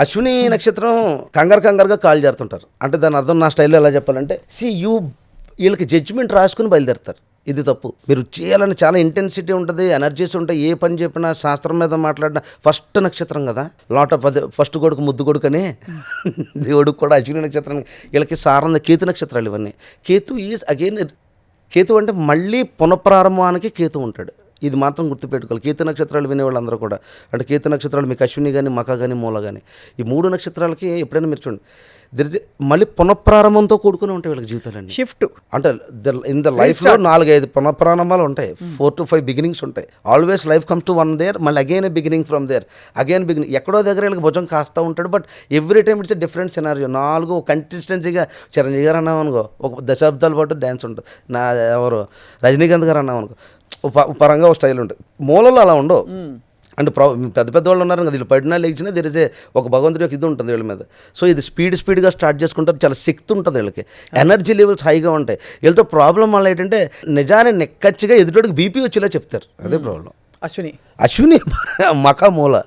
అశ్విని నక్షత్రం కంగారుగా కాల్ చేరుతుంటారు. అంటే దాని అర్థం నా స్టైల్లో ఎలా చెప్పాలంటే వీళ్ళకి జడ్జిమెంట్ రాసుకుని బయలుదేరుతారు. ఇది తప్పు. మీరు చేయాలని చాలా ఇంటెన్సిటీ ఉంటుంది, ఎనర్జీస్ ఉంటాయి. ఏ పని చెప్పినా శాస్త్రం మీద మాట్లాడినా ఫస్ట్ నక్షత్రం కదా, లాట్ ఆఫ్ ఫస్ట్ కొడుకు ముద్దు కొడుకనే దేవుడికి కూడా అశ్విని నక్షత్రం. వీళ్ళకి సారంద కేతు నక్షత్రాలు ఇవన్నీ. కేతు ఈజ్ అగైన్, కేతు అంటే మళ్ళీ పునఃప్రారంభానికి కేతు ఉంటాడు. ఇది మాత్రం గుర్తుపెట్టుకోవాలి. కేతు నక్షత్రాలు వినేవాళ్ళందరూ కూడా. అంటే కేతు నక్షత్రాలు మీకు అశ్విని కానీ, మక కానీ, మూల కానీ, ఈ 3 నక్షత్రాలకి ఎప్పుడైనా మీరు చూడండి మళ్ళీ పునఃప్రారంభంతో కూడుకుని ఉంటాయి వీళ్ళకి జీవితాలన్నీ. షిఫ్ట్ అంటే ఇన్ ద లైఫ్లో 4-5 పునఃప్రారంభాలు ఉంటాయి, 4 to 5 బిగినింగ్స్ ఉంటాయి. Always life comes to one there, మళ్ళీ again beginning from there, again beginning. ఎక్కడో దగ్గర వీళ్ళకి భుజం కాస్తూ ఉంటాడు. But every time it's a different scenario. 4 కంటిస్టెన్సీగా చిరంజీవి గారు అన్నామనుకో, ఒక దశాబ్దాల పాటు డ్యాన్స్ ఉంటుంది. ఎవరు రజనీకాంత్ గారు అన్నామనుకో, పరంగా ఒక స్టైల్ ఉంటుంది. మూలలో అలా ఉండవు. అంటే పెద్ద వాళ్ళు ఉన్నారు కదా, వీళ్ళు పడినా లేచినా తెరిసే ఒక భగవంతుడి యొక్క ఇది ఉంటుంది వీళ్ళ మీద. సో ఇది స్పీడ్గా స్టార్ట్ చేసుకుంటారు. చాలా శక్తి ఉంటుంది వీళ్ళకి, ఎనర్జీ లెవెల్స్ హైగా ఉంటాయి. వీళ్ళతో ప్రాబ్లం వల్ల ఏంటంటే నిజాన్ని నెక్కచ్చిగా ఎదుటికి బీపీ వచ్చేలా చెప్తారు. అదే ప్రాబ్లం. అశ్విని అశ్విని మక మూల